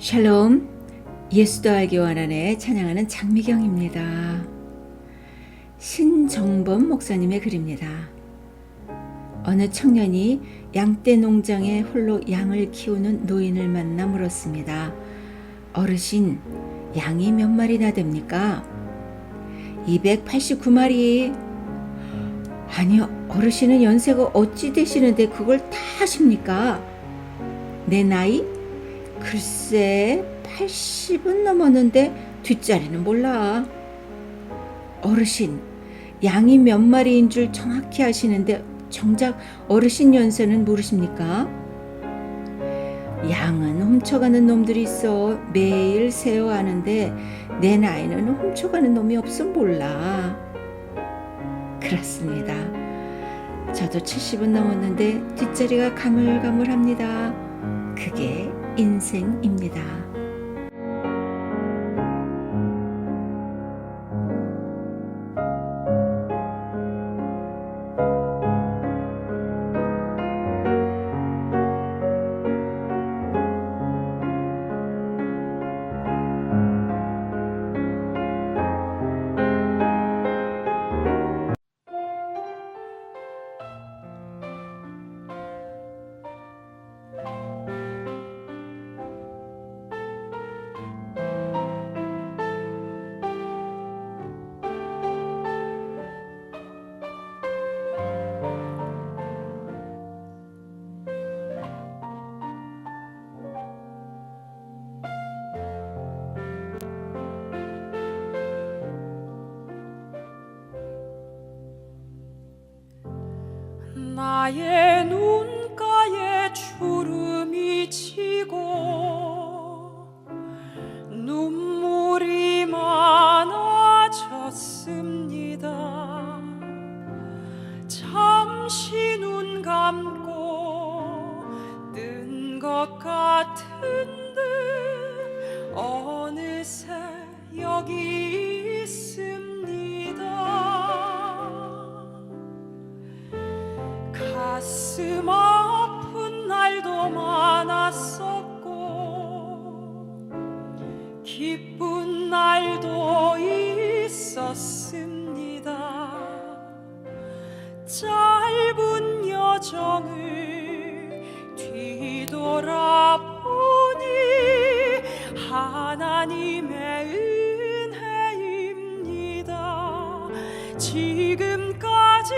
샬롬, 예수도 알기 원하네 찬양하는 장미경입니다. 신정범 목사님의 글입니다. 어느 청년이 양떼 농장에 홀로 양을 키우는 노인을 만나 물었습니다. 어르신, 양이 몇 마리나 됩니까? 289마리. 아니요, 어르신은 연세가 어찌 되시는데 그걸 다 하십니까? 내 나이? 글쎄 80은 넘었는데 뒷자리는 몰라. 어르신, 양이 몇 마리인 줄 정확히 아시는데 정작 어르신 연세는 모르십니까? 양은 훔쳐가는 놈들이 있어 매일 세어하는데 내 나이는 훔쳐가는 놈이 없어 몰라. 그렇습니다. 저도 70은 넘었는데 뒷자리가 가물가물합니다. 그게 인생입니다. 나의 눈가에 주름이 지고 눈물이 많아졌습니다. 잠시 눈 감고 뜬 것 같은데 어느새 여기 있습니다. 가슴 아픈 날도 많았었고 기쁜 날도 있었습니다. 짧은 여정을 뒤돌아보니 하나님의 은혜입니다. 지금까지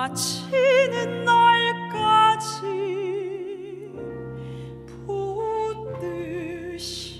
마치는 날까지 붙드시리.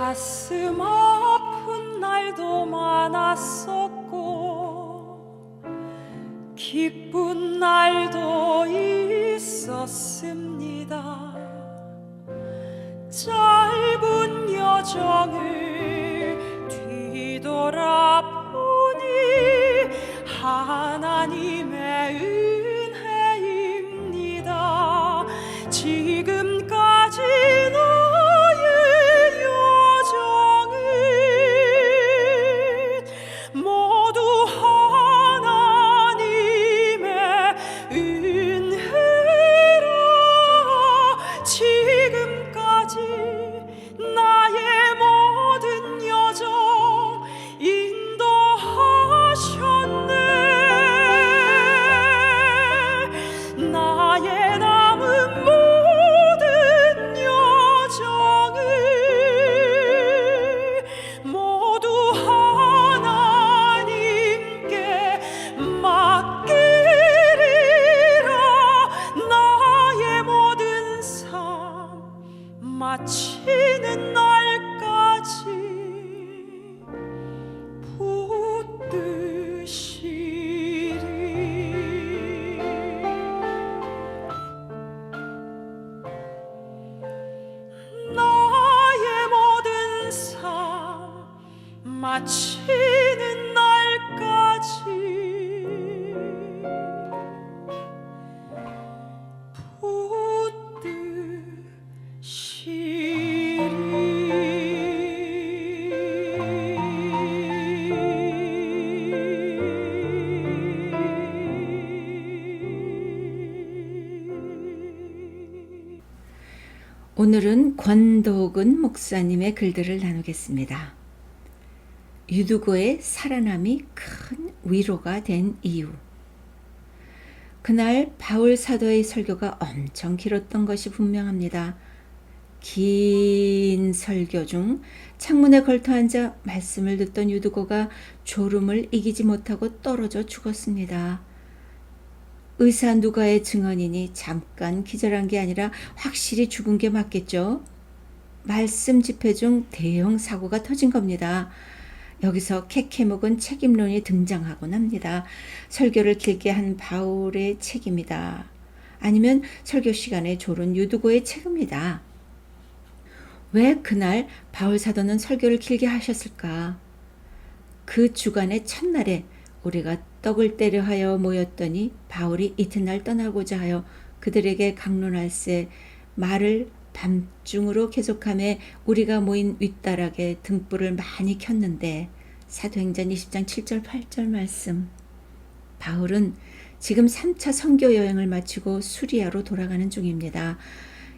가슴 아픈 날도 많았었고 기쁜 날도 있었습니다. 짧은 여정을 뒤돌아보니 하나님의 은혜입니다. 지금까지 오늘은 권도근 목사님의 글들을 나누겠습니다. 유두고의 살아남이 큰 위로가 된 이유. 그날 바울 사도의 설교가 엄청 길었던 것이 분명합니다. 긴 설교 중 창문에 걸터 앉아 말씀을 듣던 유두고가 졸음을 이기지 못하고 떨어져 죽었습니다. 의사 누가의 증언이니 잠깐 기절한 게 아니라 확실히 죽은 게 맞겠죠? 말씀 집회 중 대형 사고가 터진 겁니다. 여기서 캐캐묵은 책임론이 등장하곤 합니다. 설교를 길게 한 바울의 책임이다. 아니면 설교 시간에 졸은 유두고의 책임이다. 왜 그날 바울 사도는 설교를 길게 하셨을까? 그 주간의 첫날에 우리가 떡을 떼려 하여 모였더니 바울이 이튿날 떠나고자 하여 그들에게 강론할세 말을 밤중으로 계속하며 우리가 모인 윗다락에 등불을 많이 켰는데 사도행전 20장 7절 8절 말씀. 바울은 지금 3차 선교 여행을 마치고 수리아로 돌아가는 중입니다.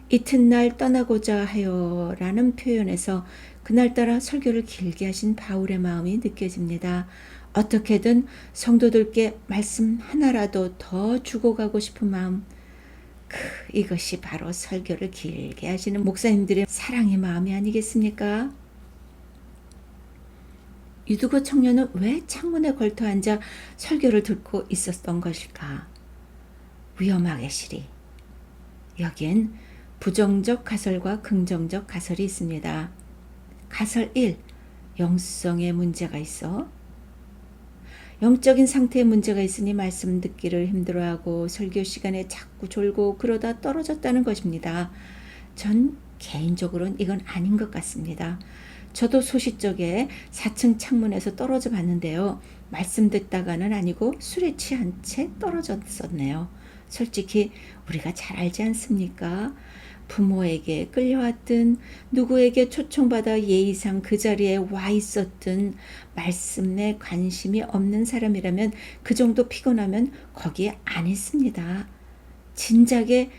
이튿날 떠나고자 하여 라는 표현에서 그날따라 설교를 길게 하신 바울의 마음이 느껴집니다. 어떻게든 성도들께 말씀 하나라도 더 주고 가고 싶은 마음. 이것이 바로 설교를 길게 하시는 목사님들의 사랑의 마음이 아니겠습니까? 유두고 청년은 왜 창문에 걸터 앉아 설교를 듣고 있었던 것일까? 위험하게시리. 여기엔 부정적 가설과 긍정적 가설이 있습니다. 가설 1. 영성에 문제가 있어. 영적인 상태에 문제가 있으니 말씀 듣기를 힘들어하고 설교 시간에 자꾸 졸고 그러다 떨어졌다는 것입니다. 전 개인적으로는 이건 아닌 것 같습니다. 저도 소시적에 4층 창문에서 떨어져 봤는데요. 말씀 듣다가는 아니고 술에 취한 채 떨어졌었네요. 솔직히 우리가 잘 알지 않습니까? 부모에게 끌려왔든 누구에게 초청받아 예의상 그 자리에 와 있었든 말씀에 관심이 없는 사람이라면 그 정도 피곤하면 거기에 안 있습니다. 진작에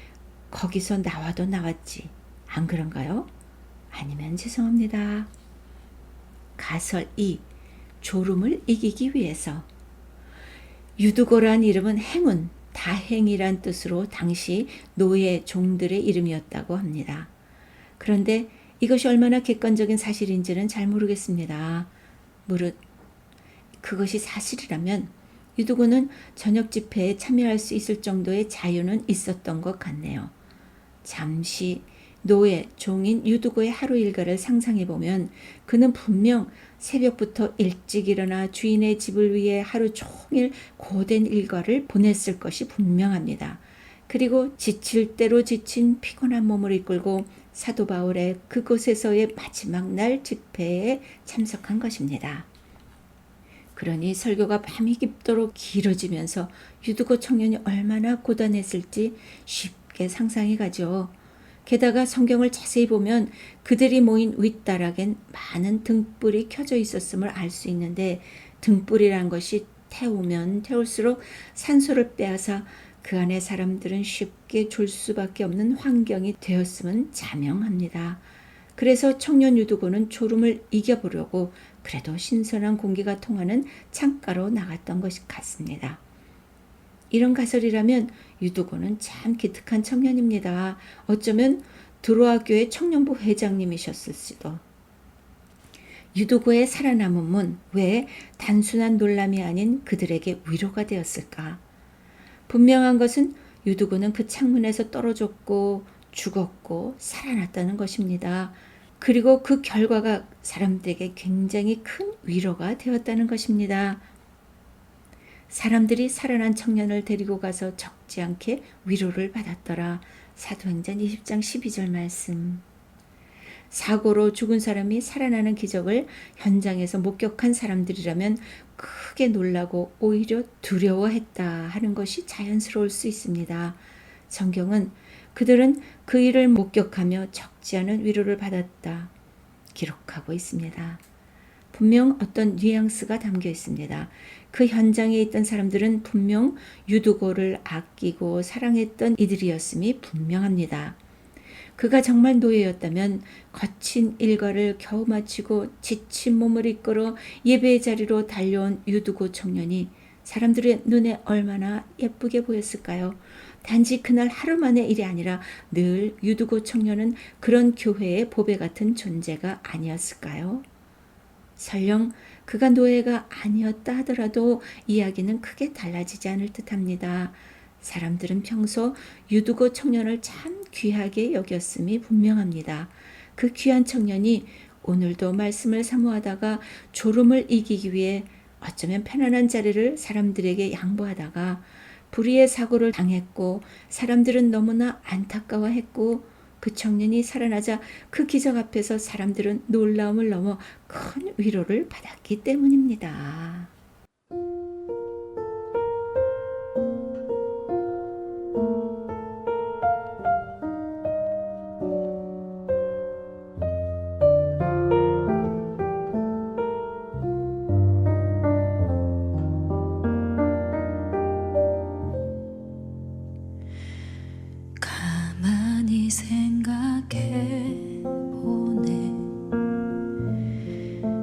거기서 나와도 나왔지. 안 그런가요? 아니면 죄송합니다. 가설 2. 졸음을 이기기 위해서. 유두고란 이름은 행운, 다행이란 뜻으로 당시 노예 종들의 이름이었다고 합니다. 그런데 이것이 얼마나 객관적인 사실인지는 잘 모르겠습니다. 무릇 그것이 사실이라면 유두고는 저녁 집회에 참여할 수 있을 정도의 자유는 있었던 것 같네요. 잠시 노예, 종인 유두고의 하루 일과를 상상해보면 그는 분명 새벽부터 일찍 일어나 주인의 집을 위해 하루 종일 고된 일과를 보냈을 것이 분명합니다. 그리고 지칠 대로 지친 피곤한 몸을 이끌고 사도 바울의 그곳에서의 마지막 날 집회에 참석한 것입니다. 그러니 설교가 밤이 깊도록 길어지면서 유두고 청년이 얼마나 고단했을지 쉽게 상상이 가죠. 게다가 성경을 자세히 보면 그들이 모인 윗다락엔 많은 등불이 켜져 있었음을 알 수 있는데 등불이란 것이 태우면 태울수록 산소를 빼앗아 그 안에 사람들은 쉽게 졸 수밖에 없는 환경이 되었음은 자명합니다. 그래서 청년 유두고는 졸음을 이겨보려고 그래도 신선한 공기가 통하는 창가로 나갔던 것 같습니다. 이런 가설이라면 유두고는 참 기특한 청년입니다. 어쩌면 드로아 교회 청년부 회장님이셨을지도. 유두고의 살아남음은 왜 단순한 놀람이 아닌 그들에게 위로가 되었을까? 분명한 것은 유두고는 그 창문에서 떨어졌고 죽었고 살아났다는 것입니다. 그리고 그 결과가 사람들에게 굉장히 큰 위로가 되었다는 것입니다. 사람들이 살아난 청년을 데리고 가서 적지 않게 위로를 받았더라. 사도행전 20장 12절 말씀. 사고로 죽은 사람이 살아나는 기적을 현장에서 목격한 사람들이라면 크게 놀라고 오히려 두려워했다 하는 것이 자연스러울 수 있습니다. 성경은 그들은 그 일을 목격하며 적지 않은 위로를 받았다 기록하고 있습니다. 분명 어떤 뉘앙스가 담겨 있습니다. 그 현장에 있던 사람들은 분명 유두고를 아끼고 사랑했던 이들이었음이 분명합니다. 그가 정말 노예였다면 거친 일과를 겨우 마치고 지친 몸을 이끌어 예배의 자리로 달려온 유두고 청년이 사람들의 눈에 얼마나 예쁘게 보였을까요? 단지 그날 하루 만의 일이 아니라 늘 유두고 청년은 그런 교회의 보배 같은 존재가 아니었을까요? 설령 그가 노예가 아니었다 하더라도 이야기는 크게 달라지지 않을 듯합니다. 사람들은 평소 유두고 청년을 참 귀하게 여겼음이 분명합니다. 그 귀한 청년이 오늘도 말씀을 사모하다가 졸음을 이기기 위해 어쩌면 편안한 자리를 사람들에게 양보하다가 불의의 사고를 당했고 사람들은 너무나 안타까워했고 그 청년이 살아나자 그 기적 앞에서 사람들은 놀라움을 넘어 큰 위로를 받았기 때문입니다. 가만히 생각해 보네.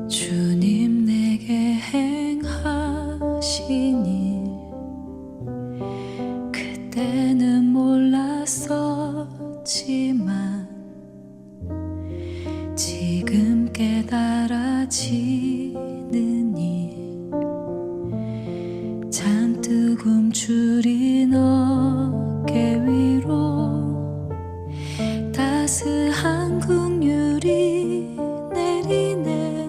주님 내게 행하신 일, 그때는 몰랐었지만 지금 깨달아지는 일, 잔뜩 움츠린 어깨 위로 따스한 긍휼이 내리네.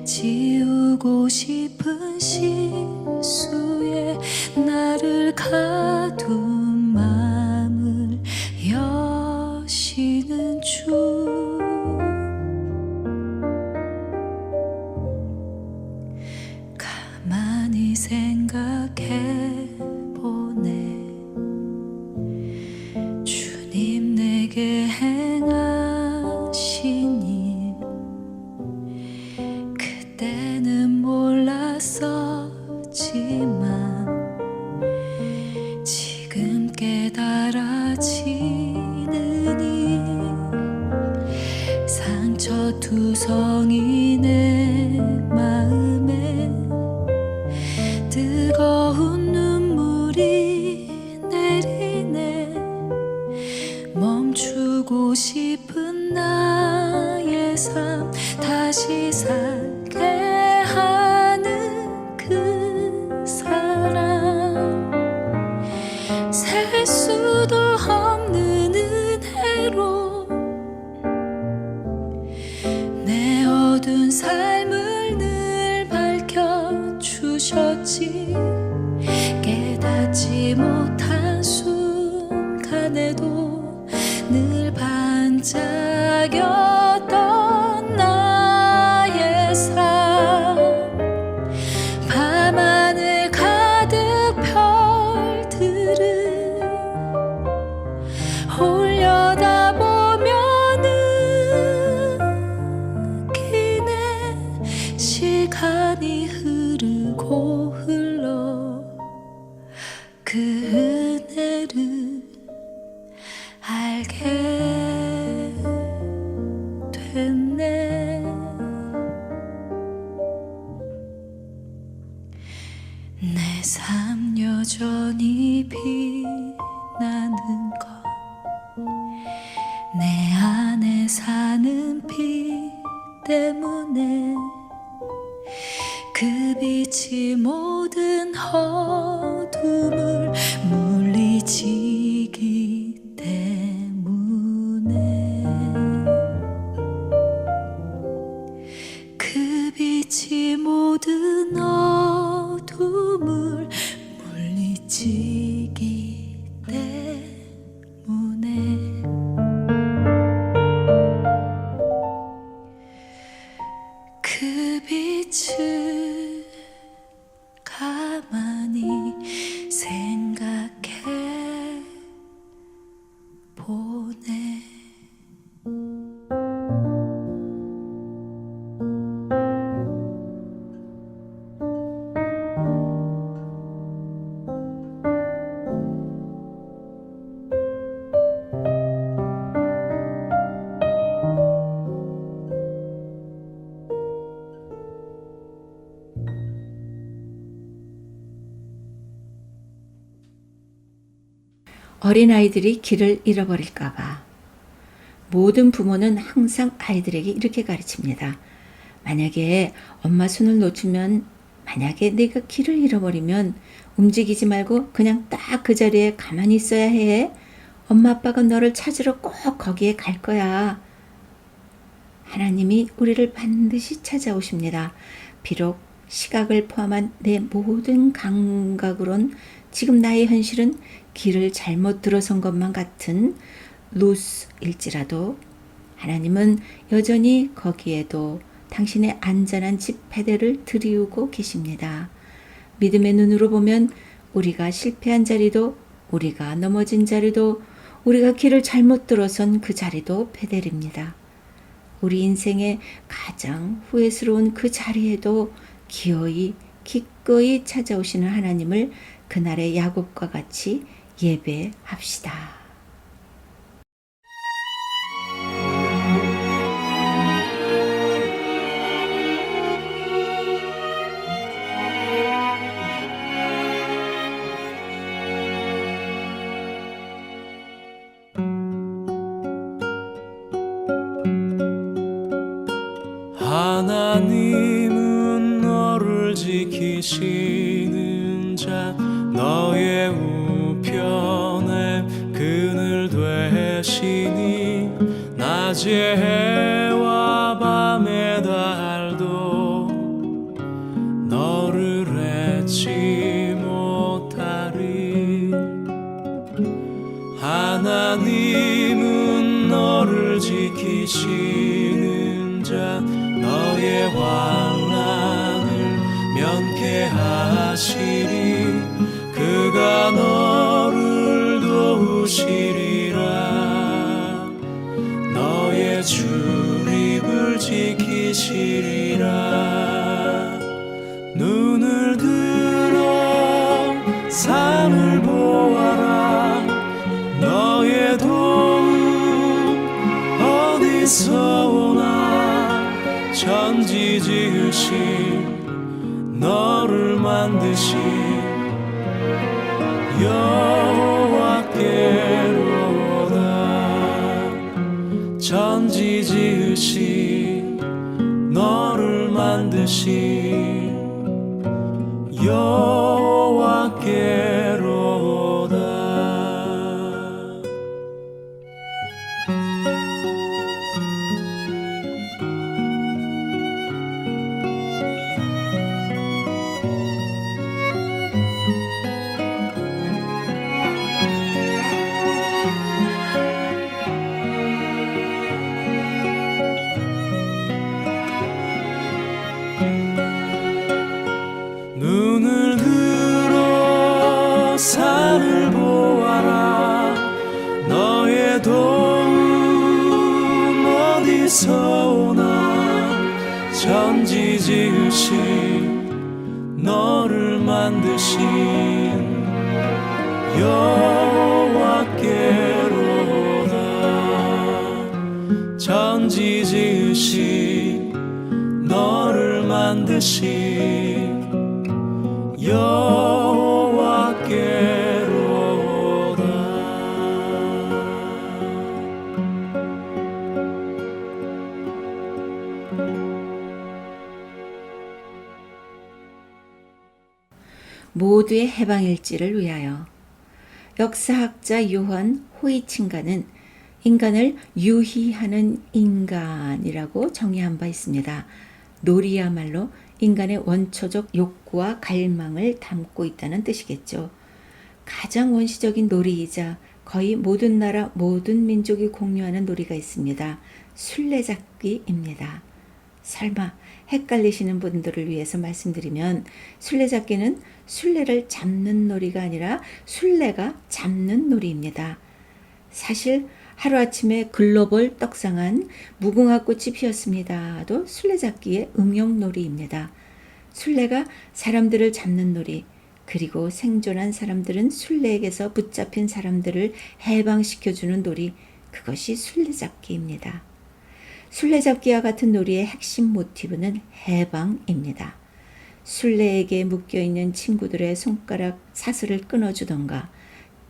지우고 싶은 실수에 나를 가둔 마음을 여시는 주, 가만히 생각해 보네. 주님 내게 행하신 일, 그때는 몰랐었지만 지금 깨달아지는 일, 상처투성이 내 마음에 뜨거운 눈물이 내리네. 멈추고 싶은 나의 삶 다시 살게 하는 그 사랑, 셀 수도 없는 은혜로 내 어두운 삶을 늘 밝혀주셨지. 깨닫지 못한 순간에도 늘 반짝였던 나의 삶, 밤하늘 가득 별들을 올려다보면 느끼네. 시간이 흐르고 흘러 그 은혜를 알게 됐네. 내 삶 여전히 빛나는 것, 내 안에 사는 빛 때문에. 그 빛이 모든 어둠을 물리치기 때문에. 그 빛이 모든 어둠을 물리치기 때문에. 그 빛을 가만히 생각해 보네. 어린아이들이 길을 잃어버릴까봐. 모든 부모는 항상 아이들에게 이렇게 가르칩니다. 만약에 엄마 손을 놓치면, 만약에 내가 길을 잃어버리면 움직이지 말고 그냥 딱 그 자리에 가만히 있어야 해. 엄마 아빠가 너를 찾으러 꼭 거기에 갈 거야. 하나님이 우리를 반드시 찾아오십니다. 비록 시각을 포함한 내 모든 감각으론 지금 나의 현실은 길을 잘못 들어선 것만 같은 루스일지라도 하나님은 여전히 거기에도 당신의 안전한 집 베드를 들이우고 계십니다. 믿음의 눈으로 보면 우리가 실패한 자리도, 우리가 넘어진 자리도, 우리가 길을 잘못 들어선 그 자리도 베델입니다. 우리 인생의 가장 후회스러운 그 자리에도 기꺼이 찾아오시는 하나님을 그날의 야곱과 같이 예배합시다. 하나님은 너를 지키시는 자, 너의 우편에 그늘 되시니 낮의 해와 밤의 달도 너를 잊지 못하리. 하나님은 너를 지키시는 자, 너의 환난을 면케하시리. 그가 너를 도우시리라. 너의 출입을 지키시리라. 눈을 들어 산을 보아라. 너의 도움 어디서 오나. 천지 지으신 너를 만드신 여호와께로다. 천지 지으신 너를 만드신 여호와께로다. 눈을 들어 산을 보아라. 너의 도움 어디서 오나. 천지 지으신 너를 만드신 여호와께로다. 천지 지으신 너를 만드신 여호와께로다. 모두의 해방일지를 위하여. 역사학자 요한 호이칭가는 인간을 유희하는 인간이라고 정의한 바 있습니다. 놀이야말로 인간의 원초적 욕구와 갈망을 담고 있다는 뜻이겠죠. 가장 원시적인 놀이이자 거의 모든 나라, 모든 민족이 공유하는 놀이가 있습니다. 술래잡기입니다. 설마 헷갈리시는 분들을 위해서 말씀드리면, 술래잡기는 술래를 잡는 놀이가 아니라 술래가 잡는 놀이입니다. 사실 하루아침에 글로벌 떡상한 무궁화꽃이 피었습니다도 술래잡기의 응용놀이입니다. 술래가 사람들을 잡는 놀이, 그리고 생존한 사람들은 술래에게서 붙잡힌 사람들을 해방시켜주는 놀이, 그것이 술래잡기입니다. 술래잡기와 같은 놀이의 핵심 모티브는 해방입니다. 술래에게 묶여있는 친구들의 손가락 사슬을 끊어주던가,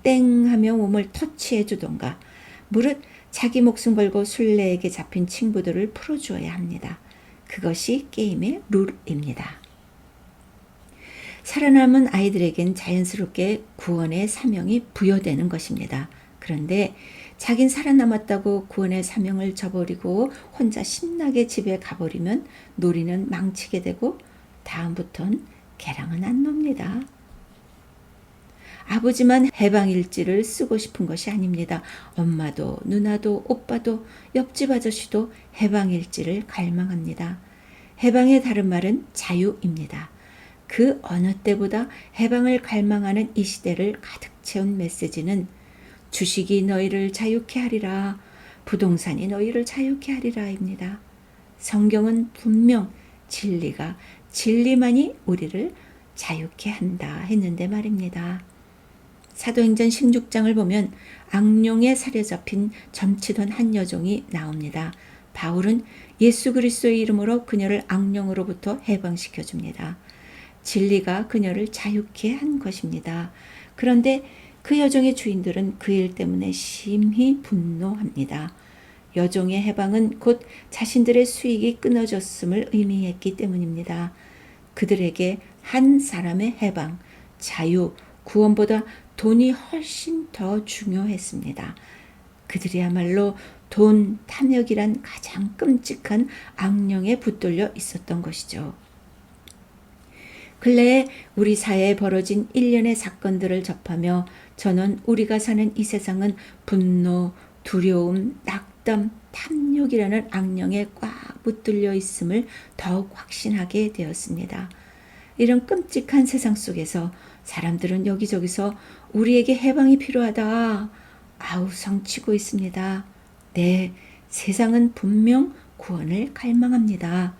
땡 하며 몸을 터치해 주던가 무릇 자기 목숨 걸고 술래에게 잡힌 친구들을 풀어주어야 합니다. 그것이 게임의 룰입니다. 살아남은 아이들에겐 자연스럽게 구원의 사명이 부여되는 것입니다. 그런데 자긴 살아남았다고 구원의 사명을 저버리고 혼자 신나게 집에 가버리면 놀이는 망치게 되고 다음부턴 개랑은 안 놉니다. 아버지만 해방일지를 쓰고 싶은 것이 아닙니다. 엄마도 누나도 오빠도 옆집 아저씨도 해방일지를 갈망합니다. 해방의 다른 말은 자유입니다. 그 어느 때보다 해방을 갈망하는 이 시대를 가득 채운 메시지는 주식이 너희를 자유케 하리라, 부동산이 너희를 자유케 하리라입니다. 성경은 분명 진리만이 우리를 자유케 한다 했는데 말입니다. 사도행전 16장을 보면 악령에 사로잡힌 점치던 한 여종이 나옵니다. 바울은 예수 그리스도의 이름으로 그녀를 악령으로부터 해방시켜 줍니다. 진리가 그녀를 자유케 한 것입니다. 그런데 그 여종의 주인들은 그 일 때문에 심히 분노합니다. 여종의 해방은 곧 자신들의 수익이 끊어졌음을 의미했기 때문입니다. 그들에게 한 사람의 해방, 자유, 구원보다 돈이 훨씬 더 중요했습니다. 그들이야말로 돈, 탐욕이란 가장 끔찍한 악령에 붙들려 있었던 것이죠. 근래에 우리 사회에 벌어진 일련의 사건들을 접하며 저는 우리가 사는 이 세상은 분노, 두려움, 낙담, 탐욕이라는 악령에 꽉 붙들려 있음을 더욱 확신하게 되었습니다. 이런 끔찍한 세상 속에서 사람들은 여기저기서 우리에게 해방이 필요하다 아우성치고 있습니다. 네, 세상은 분명 구원을 갈망합니다.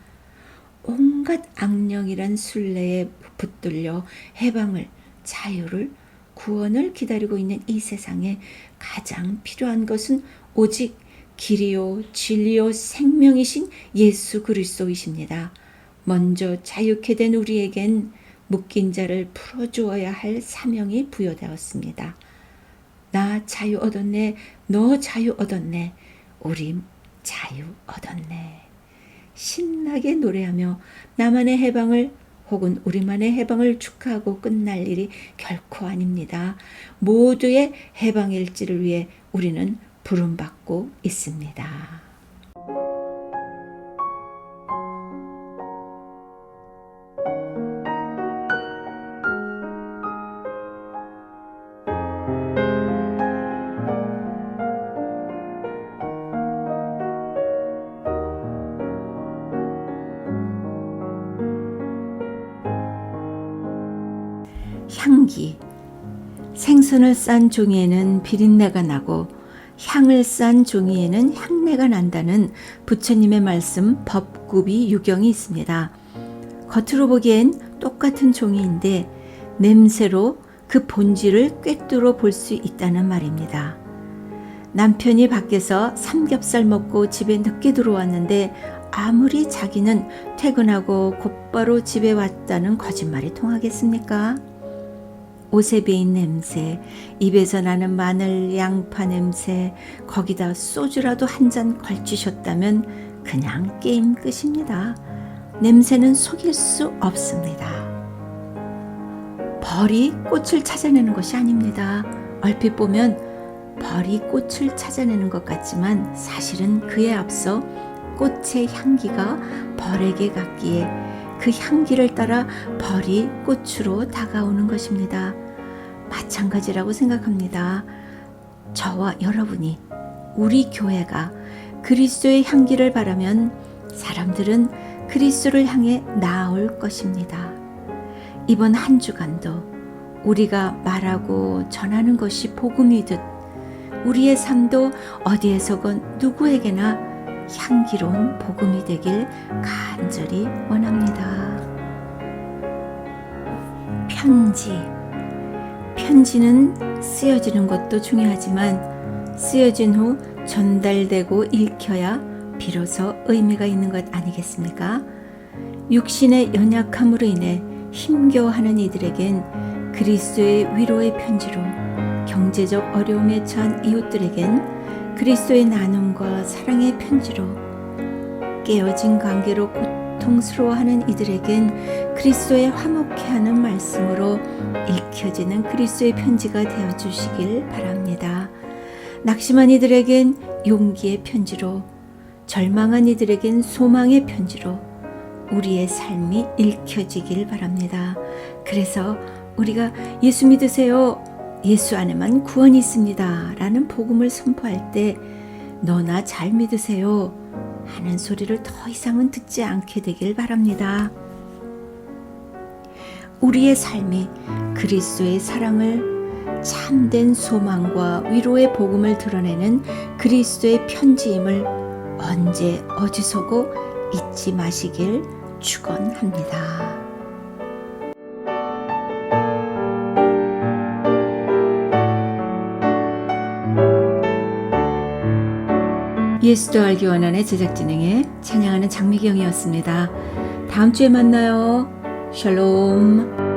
온갖 악령이란 순례에 붙들려 해방을, 자유를, 구원을 기다리고 있는 이 세상에 가장 필요한 것은 오직 길이요, 진리요, 생명이신 예수 그리스도이십니다. 먼저 자유케 된 우리에겐 묶인 자를 풀어주어야 할 사명이 부여되었습니다. 나 자유 얻었네, 너 자유 얻었네, 우리 자유 얻었네. 신나게 노래하며 나만의 해방을 혹은 우리만의 해방을 축하하고 끝날 일이 결코 아닙니다. 모두의 해방일지를 위해 우리는 부름받고 있습니다. 향기. 생선을 싼 종이에는 비린내가 나고 향을 싼 종이에는 향내가 난다는 부처님의 말씀 법구비 유경이 있습니다. 겉으로 보기엔 똑같은 종이인데 냄새로 그 본질을 꿰뚫어 볼 수 있다는 말입니다. 남편이 밖에서 삼겹살 먹고 집에 늦게 들어왔는데 아무리 자기는 퇴근하고 곧바로 집에 왔다는 거짓말이 통하겠습니까? 옷에 배인 냄새, 입에서 나는 마늘, 양파 냄새, 거기다 소주라도 한 잔 걸치셨다면 그냥 게임 끝입니다. 냄새는 속일 수 없습니다. 벌이 꽃을 찾아내는 것이 아닙니다. 얼핏 보면 벌이 꽃을 찾아내는 것 같지만 사실은 그에 앞서 꽃의 향기가 벌에게 갔기에 그 향기를 따라 벌이 꽃으로 다가오는 것입니다. 마찬가지라고 생각합니다. 저와 여러분이, 우리 교회가 그리스도의 향기를 바라면 사람들은 그리스도를 향해 나아올 것입니다. 이번 한 주간도 우리가 말하고 전하는 것이 복음이듯 우리의 삶도 어디에서건 누구에게나 향기로운 복음이 되길 간절히 원합니다. 편지는 쓰여지는 것도 중요하지만 쓰여진 후 전달되고 읽혀야 비로소 의미가 있는 것 아니겠습니까? 육신의 연약함으로 인해 힘겨워하는 이들에겐 그리스도의 위로의 편지로 경제적 어려움에 처한 이웃들에겐 그리스도의 나눔과 사랑의 편지로, 깨어진 관계로 고통스러워하는 이들에겐 그리스도의 화목해하는 말씀으로 읽혀지는 그리스도의 편지가 되어주시길 바랍니다. 낙심한 이들에겐 용기의 편지로, 절망한 이들에겐 소망의 편지로 우리의 삶이 읽혀지길 바랍니다. 그래서 우리가 예수 믿으세요, 예수 안에만 구원이 있습니다 라는 복음을 선포할 때 너나 잘 믿으세요 하는 소리를 더 이상은 듣지 않게 되길 바랍니다. 우리의 삶이 그리스도의 사랑을, 참된 소망과 위로의 복음을 드러내는 그리스도의 편지임을 언제 어디서고 잊지 마시길 축원합니다. 예수도 알기 원하는 제작진에게 찬양하는 장미경이었습니다. 다음 주에 만나요. 샬롬.